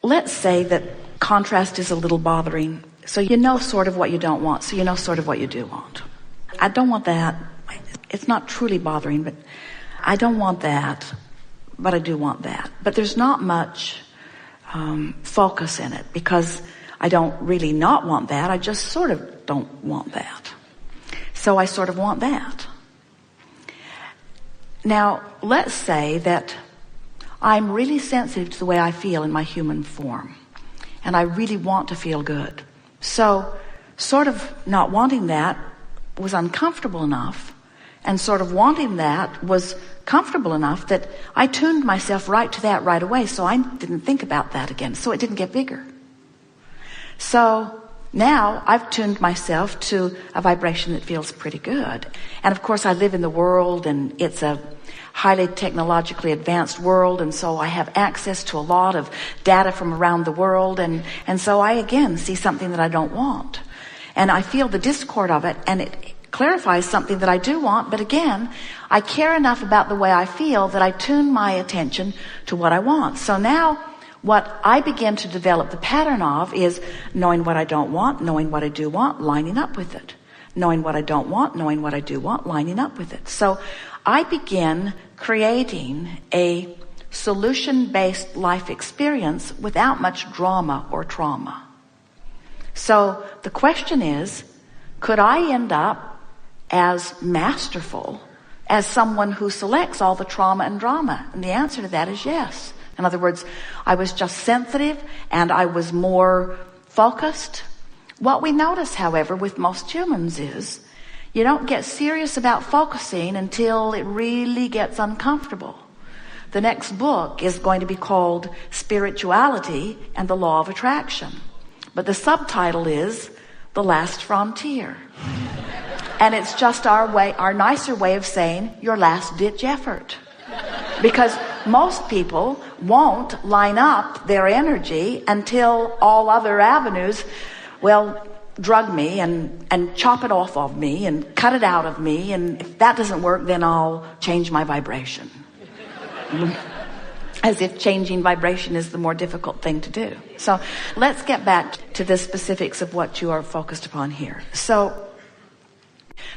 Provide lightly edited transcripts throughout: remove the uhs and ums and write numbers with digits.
Let's say that contrast is a little bothering. So you know sort of what you don't want, so you know sort of what you do want. I don't want that. It's not truly bothering, but I don't want that, but I do want that. But there's not much focus in it, because I don't really not want that. I just sort of don't want that. So I sort of want that. Now, let's say that I'm really sensitive to the way I feel in my human form, and I really want to feel good. So sort of not wanting that was uncomfortable enough, and sort of wanting that was comfortable enough that I tuned myself right to that right away, so I didn't think about that again, so it didn't get bigger. So now I've tuned myself to a vibration that feels pretty good. And of course I live in the world, and it's a highly technologically advanced world, and so I have access to a lot of data from around the world, and so I again see something that I don't want, and I feel the discord of it, and it clarifies something that I do want, but again I care enough about the way I feel that I tune my attention to what I want. So now what I begin to develop the pattern of is knowing what I don't want, knowing what I do want, lining up with it. Knowing what I don't want, knowing what I do want, lining up with it. So I begin creating a solution-based life experience without much drama or trauma. So the question is, could I end up as masterful as someone who selects all the trauma and drama? And the answer to that is yes. In other words, I was just sensitive and I was more focused. What we notice, however, with most humans is you don't get serious about focusing until it really gets uncomfortable. The next book is going to be called Spirituality and the Law of Attraction. But the subtitle is The Last Frontier. And it's just our nicer way of saying your last ditch effort. Because most people won't line up their energy until all other avenues, well, drug me and chop it off of me and cut it out of me. And if that doesn't work, then I'll change my vibration. As if changing vibration is the more difficult thing to do. So let's get back to the specifics of what you are focused upon here. So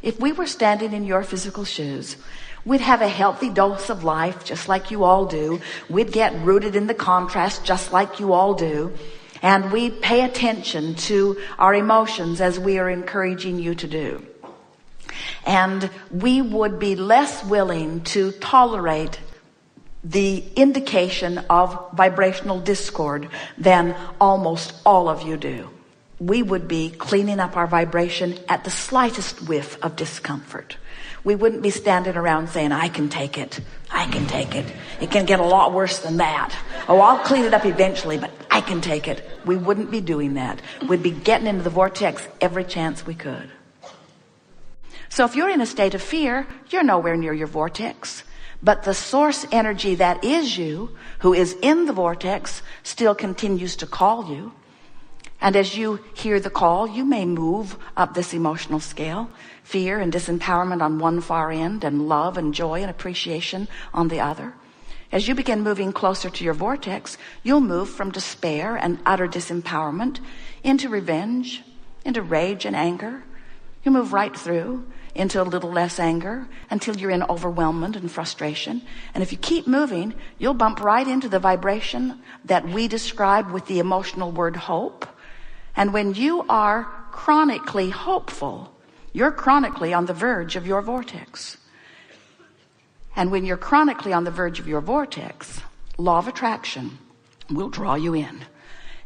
if we were standing in your physical shoes, we'd have a healthy dose of life just like you all do. We'd get rooted in the contrast just like you all do. And we'd pay attention to our emotions as we are encouraging you to do. And we would be less willing to tolerate the indication of vibrational discord than almost all of you do. We would be cleaning up our vibration at the slightest whiff of discomfort. We wouldn't be standing around saying, I can take it. I can take it. It can get a lot worse than that. Oh, I'll clean it up eventually, but I can take it. We wouldn't be doing that. We'd be getting into the vortex every chance we could. So if you're in a state of fear, you're nowhere near your vortex. But the source energy that is you, who is in the vortex, still continues to call you. And as you hear the call, you may move up this emotional scale. Fear and disempowerment on one far end, and love and joy and appreciation on the other. As you begin moving closer to your vortex, you'll move from despair and utter disempowerment into revenge, into rage and anger. You move right through into a little less anger until you're in overwhelmment and frustration. And if you keep moving, you'll bump right into the vibration that we describe with the emotional word hope. And when you are chronically hopeful, you're chronically on the verge of your vortex. And when you're chronically on the verge of your vortex, law of attraction will draw you in.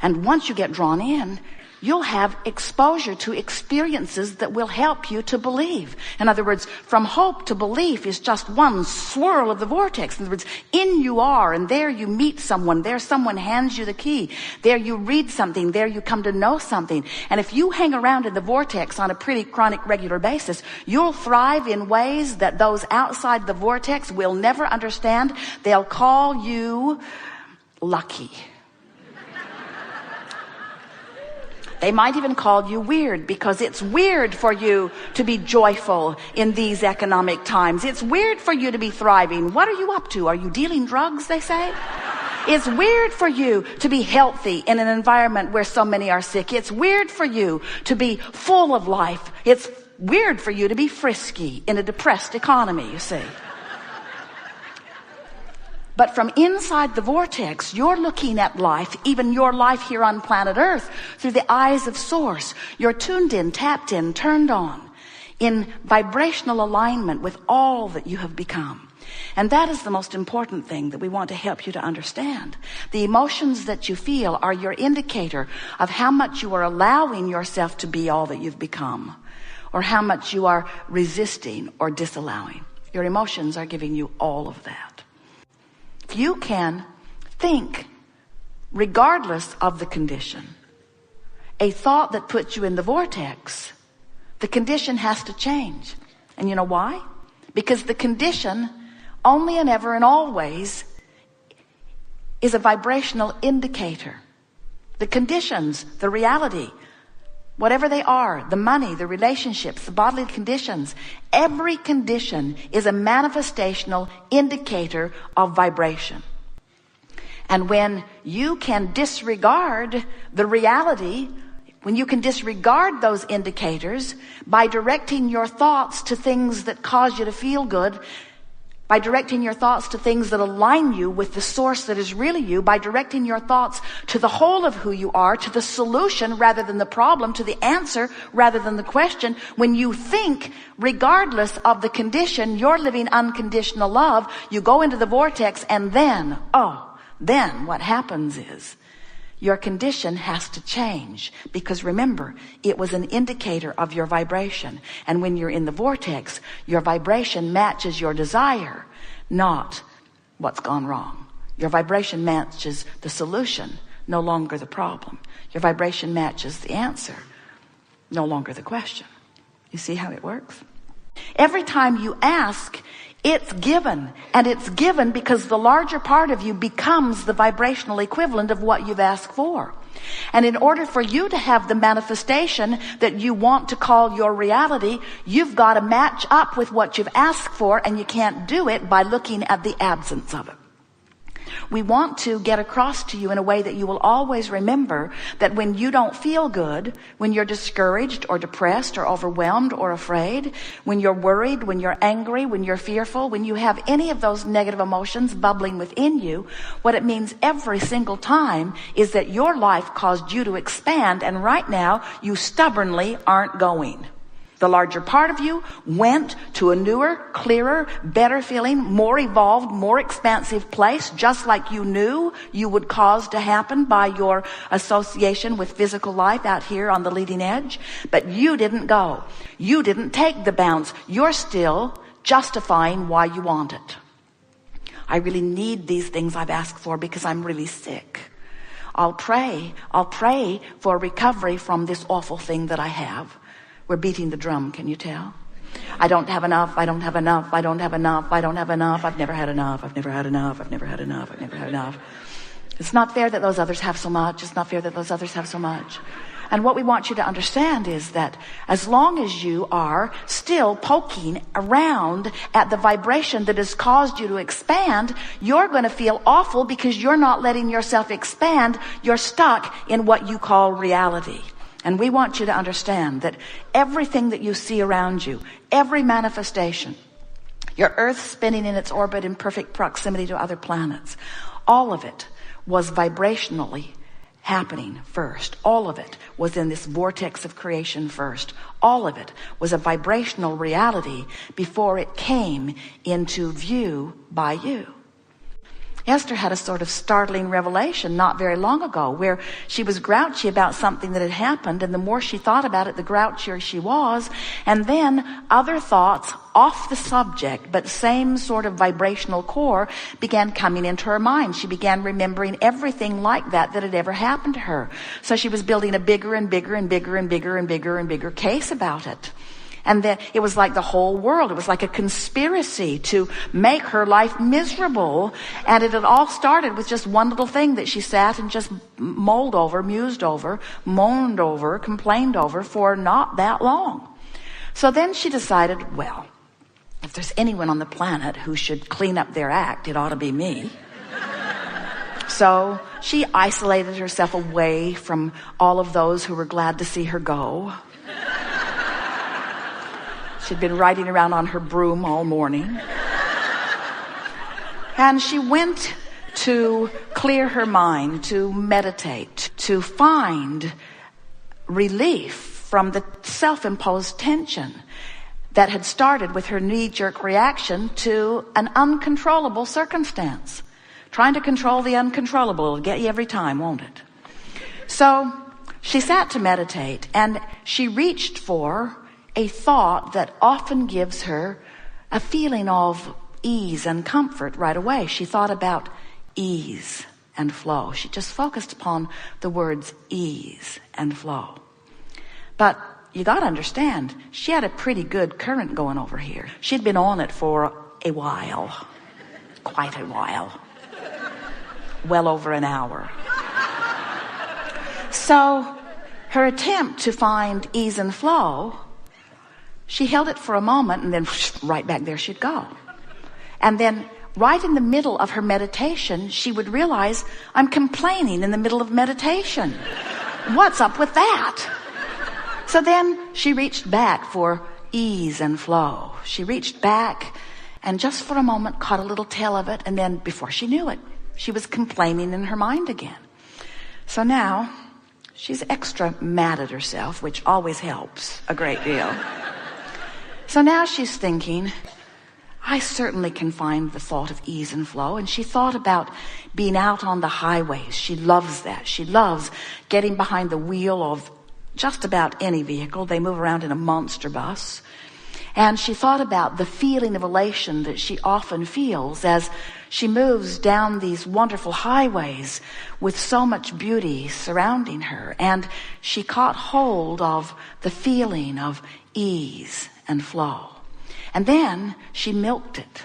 And once you get drawn in, you'll have exposure to experiences that will help you to believe. In other words, from hope to belief is just one swirl of the vortex. In other words, in you are, and there you meet someone, there someone hands you the key, there you read something, there you come to know something. And if you hang around in the vortex on a pretty chronic regular basis, you'll thrive in ways that those outside the vortex will never understand. They'll call you lucky. They might even call you weird, because it's weird for you to be joyful in these economic times. It's weird for you to be thriving. What are you up to? Are you dealing drugs, they say? It's weird for you to be healthy in an environment where so many are sick. It's weird for you to be full of life. It's weird for you to be frisky in a depressed economy, you see. But from inside the vortex, you're looking at life, even your life here on planet Earth, through the eyes of Source. You're tuned in, tapped in, turned on, in vibrational alignment with all that you have become. And that is the most important thing that we want to help you to understand. The emotions that you feel are your indicator of how much you are allowing yourself to be all that you've become, or how much you are resisting or disallowing. Your emotions are giving you all of that. If you can think, regardless of the condition, a thought that puts you in the vortex, the condition has to change. And you know why? Because the condition, only and ever and always, is a vibrational indicator. The conditions, the reality, whatever they are, the money, the relationships, the bodily conditions, every condition is a manifestational indicator of vibration. And when you can disregard the reality, when you can disregard those indicators by directing your thoughts to things that cause you to feel good, by directing your thoughts to things that align you with the source that is really you, by directing your thoughts to the whole of who you are, to the solution rather than the problem, to the answer rather than the question. When you think, regardless of the condition, you're living unconditional love, you go into the vortex, and then what happens is your condition has to change, because remember, it was an indicator of your vibration. And when you're in the vortex, your vibration matches your desire, not what's gone wrong. Your vibration matches the solution, no longer the problem. Your vibration matches the answer, no longer the question. You see how it works? Every time you ask, it's given. And it's given because the larger part of you becomes the vibrational equivalent of what you've asked for. And in order for you to have the manifestation that you want to call your reality, you've got to match up with what you've asked for, and you can't do it by looking at the absence of it. We want to get across to you in a way that you will always remember that when you don't feel good, when you're discouraged or depressed or overwhelmed or afraid, when you're worried, when you're angry, when you're fearful, when you have any of those negative emotions bubbling within you, what it means every single time is that your life caused you to expand, and right now you stubbornly aren't going. The larger part of you went to a newer, clearer, better feeling, more evolved, more expansive place, just like you knew you would cause to happen by your association with physical life out here on the leading edge. But you didn't go. You didn't take the bounce. You're still justifying why you want it. I really need these things I've asked for because I'm really sick. I'll pray for recovery from this awful thing that I have. We're beating the drum, can you tell? I don't have enough, I don't have enough, I don't have enough, I don't have enough, I've never had enough, I've never had enough, I've never had enough, I've never had enough. It's not fair that those others have so much. It's not fair that those others have so much. And what we want you to understand is that as long as you are still poking around at the vibration that has caused you to expand, you're going to feel awful because you're not letting yourself expand. You're stuck in what you call reality. And we want you to understand that everything that you see around you, every manifestation, your Earth spinning in its orbit in perfect proximity to other planets, all of it was vibrationally happening first. All of it was in this vortex of creation first. All of it was a vibrational reality before it came into view by you. Esther had a sort of startling revelation not very long ago where she was grouchy about something that had happened, and the more she thought about it, the grouchier she was. And then other thoughts off the subject, but same sort of vibrational core, began coming into her mind. She began remembering everything like that had ever happened to her. So she was building a bigger and bigger and bigger and bigger and bigger and bigger case about it. And then it was like the whole world. It was like a conspiracy to make her life miserable. And it had all started with just one little thing that she sat and just mulled over, mused over, moaned over, complained over for not that long. So then she decided, well, if there's anyone on the planet who should clean up their act, it ought to be me. So she isolated herself away from all of those who were glad to see her go. She'd been riding around on her broom all morning. And she went to clear her mind, to meditate, to find relief from the self-imposed tension that had started with her knee-jerk reaction to an uncontrollable circumstance. Trying to control the uncontrollable will get you every time, won't it? So she sat to meditate, and she reached for a thought that often gives her a feeling of ease and comfort right away. She thought about ease and flow. She just focused upon the words ease and flow. But you got to understand, she had a pretty good current going over here. She'd been on it for a while, quite a while, well over an hour. So her attempt to find ease and flow, she held it for a moment, and then right back there she'd go. And then right in the middle of her meditation, she would realize, I'm complaining in the middle of meditation. What's up with that? So then she reached back for ease and flow. She reached back and just for a moment caught a little tail of it, and then before she knew it, she was complaining in her mind again. So now she's extra mad at herself, which always helps a great deal. So now she's thinking, I certainly can find the thought of ease and flow. And she thought about being out on the highways. She loves that. She loves getting behind the wheel of just about any vehicle. They move around in a monster bus. And she thought about the feeling of elation that she often feels as she moves down these wonderful highways with so much beauty surrounding her. And she caught hold of the feeling of ease and flow. And then she milked it.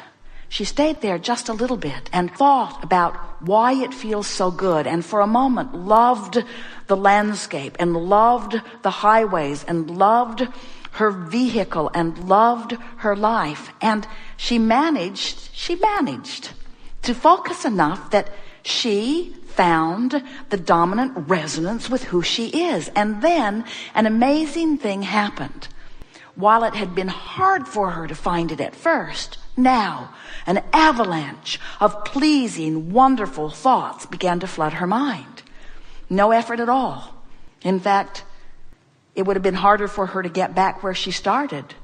She stayed there just a little bit and thought about why it feels so good, and for a moment loved the landscape and loved the highways and loved her vehicle and loved her life. And she managed to focus enough that she found the dominant resonance with who she is. And then an amazing thing happened. While it had been hard for her to find it at first, now an avalanche of pleasing, wonderful thoughts began to flood her mind. No effort at all. In fact, it would have been harder for her to get back where she started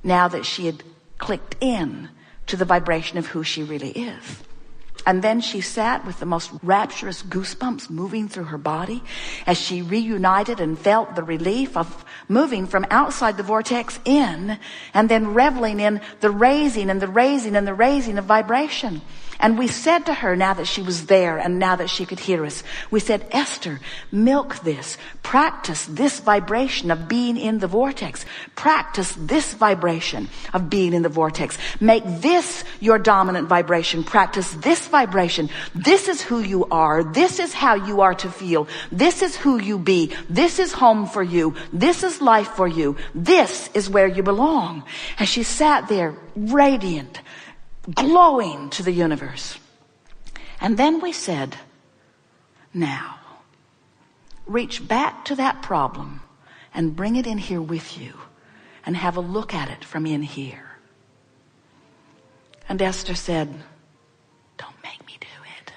now that she had clicked in to the vibration of who she really is. And then she sat with the most rapturous goosebumps moving through her body as she reunited and felt the relief of moving from outside the vortex in, and then reveling in the raising and the raising and the raising of vibration. And we said to her, now that she was there and now that she could hear us, we said, Esther, milk this. Practice this vibration of being in the vortex. Practice this vibration of being in the vortex. Make this your dominant vibration. Practice this vibration. This is who you are. This is how you are to feel. This is who you be. This is home for you. This is life for you. This is where you belong. And she sat there radiant, glowing to the universe. And then we said, now, reach back to that problem and bring it in here with you and have a look at it from in here. And Esther said, don't make me do it.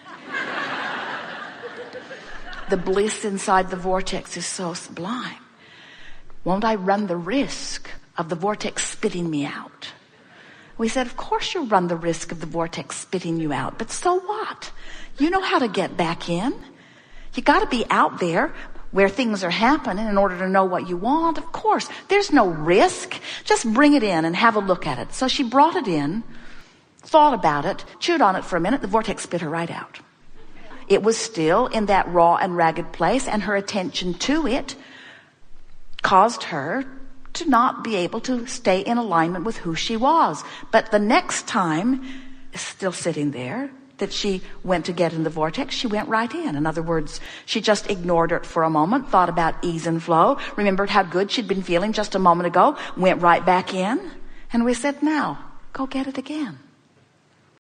The bliss inside the vortex is so sublime. Won't I run the risk of the vortex spitting me out? We said, of course you'll run the risk of the vortex spitting you out, but so what? You know how to get back in. You got to be out there where things are happening in order to know what you want. Of course, there's no risk. Just bring it in and have a look at it. So she brought it in, thought about it, chewed on it for a minute. The vortex spit her right out. It was still in that raw and ragged place, and her attention to it caused her to not be able to stay in alignment with who she was. But the next time, still sitting there, that she went to get in the vortex, she went right in. In other words, she just ignored it for a moment, thought about ease and flow, remembered how good she'd been feeling just a moment ago, went right back in. And we said, now, go get it again.